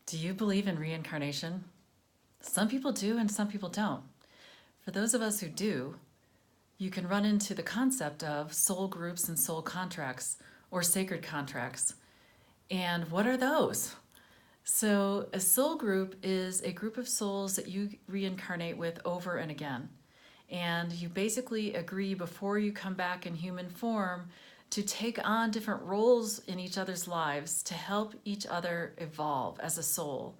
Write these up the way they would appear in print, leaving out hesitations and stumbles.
Do you believe in reincarnation? Some people do and some people don't. For those of us who do, you can run into the concept of soul groups and soul contracts or sacred contracts. And what are those? So, a soul group is a group of souls that you reincarnate with over and again. And you basically agree before you come back in human form to take on different roles in each other's lives to help each other evolve as a soul.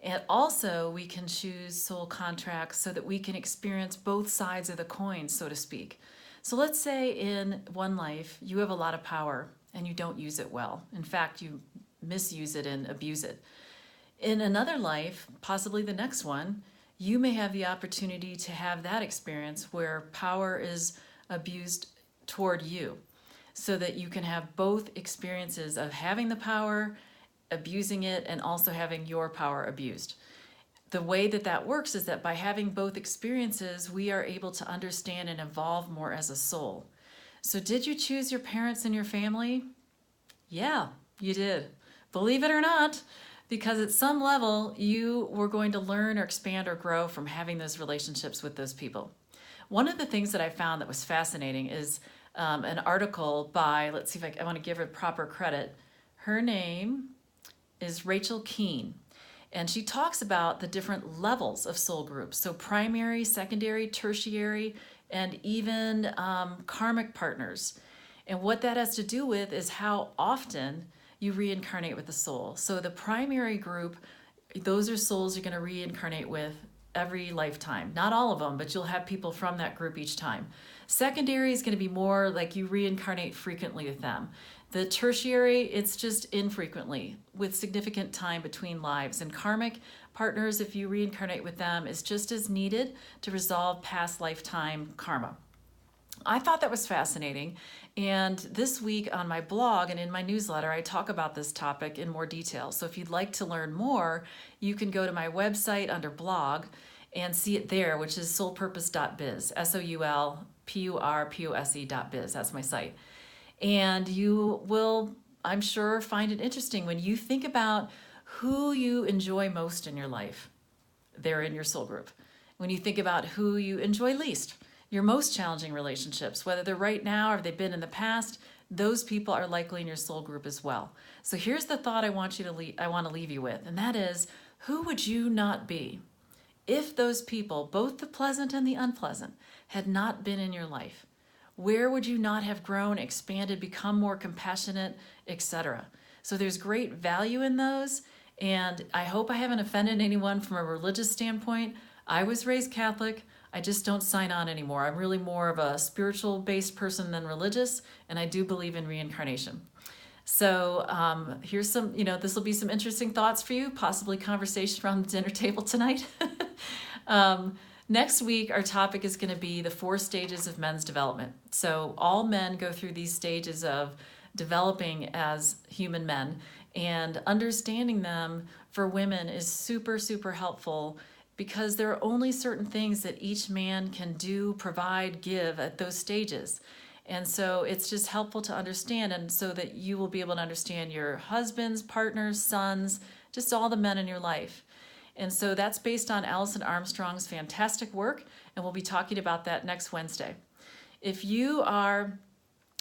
And also, we can choose soul contracts so that we can experience both sides of the coin, so to speak. So, let's say in one life you have a lot of power and you don't use it well. In fact, you misuse it and abuse it. In another life, possibly the next one, you may have the opportunity to have that experience where power is abused toward you, so that you can have both experiences of having the power, abusing it, and also having your power abused. The way that that works is that by having both experiences, we are able to understand and evolve more as a soul. So, did you choose your parents and your family? Yeah, you did. Believe it or not, because at some level, you were going to learn or expand or grow from having those relationships with those people. One of the things that I found that was fascinating is an article by, let's see if I want to give her proper credit. Her name is Rachel Keene, and she talks about the different levels of soul groups. So primary, secondary, tertiary, and even karmic partners. And what that has to do with is how often you reincarnate with the soul. So the primary group, those are souls you're going to reincarnate with every lifetime. Not all of them, but you'll have people from that group each time. Secondary is going to be more like you reincarnate frequently with them. The tertiary, it's just infrequently with significant time between lives. And karmic partners, if you reincarnate with them, is just as needed to resolve past lifetime karma. I thought that was fascinating. And this week on my blog and in my newsletter, I talk about this topic in more detail. So if you'd like to learn more, you can go to my website under blog and see it there, which is soulpurpose.biz, soulpurpose.biz. That's my site. And you will, I'm sure, find it interesting when you think about who you enjoy most in your life. They're in your soul group. When you think about who you enjoy least, your most challenging relationships, whether they're right now or they've been in the past, those people are likely in your soul group as well. So here's the thought I want to leave you with, and that is, who would you not be if those people, both the pleasant and the unpleasant, had not been in your life? Where would you not have grown, expanded, become more compassionate, etc.? So there's great value in those, and I hope I haven't offended anyone from a religious standpoint. I was raised Catholic. I just don't sign on anymore. I'm really more of a spiritual-based person than religious, and I do believe in reincarnation. So here's some, this will be some interesting thoughts for you, possibly conversation around the dinner table tonight. Next week, our topic is going to be the 4 stages of men's development. So all men go through these stages of developing as human men, and understanding them for women is super, super helpful, because there are only certain things that each man can do, provide, give at those stages. And so it's just helpful to understand, and so that you will be able to understand your husbands, partners, sons, just all the men in your life. And so that's based on Alison Armstrong's fantastic work, and we'll be talking about that next Wednesday. If you are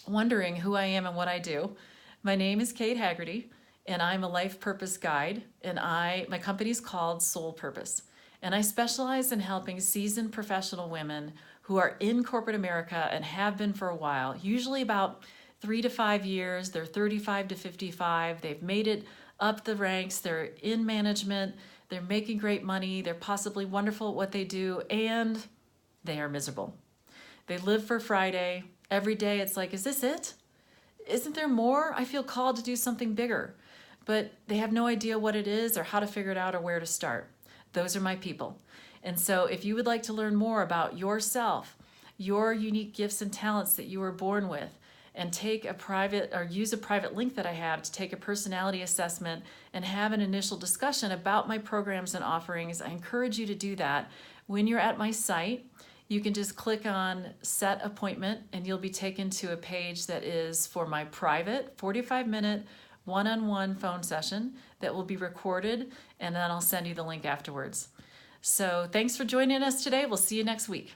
wondering who I am and what I do, my name is Kate Haggerty, and I'm a life purpose guide, and my company is called Soul Purpose. And I specialize in helping seasoned professional women who are in corporate America and have been for a while, usually about 3 to 5 years. They're 35 to 55. They've made it up the ranks. They're in management. They're making great money. They're possibly wonderful at what they do, and they are miserable. They live for Friday. Every day it's like, is this it? Isn't there more? I feel called to do something bigger. But they have no idea what it is or how to figure it out or where to start. Those are my people. And so if you would like to learn more about yourself, your unique gifts and talents that you were born with, and take a private or use a private link that I have to take a personality assessment and have an initial discussion about my programs and offerings, I encourage you to do that. When you're at my site, you can just click on set appointment, and you'll be taken to a page that is for my private 45-minute one-on-one phone session that will be recorded, and then I'll send you the link afterwards. So thanks for joining us today. We'll see you next week.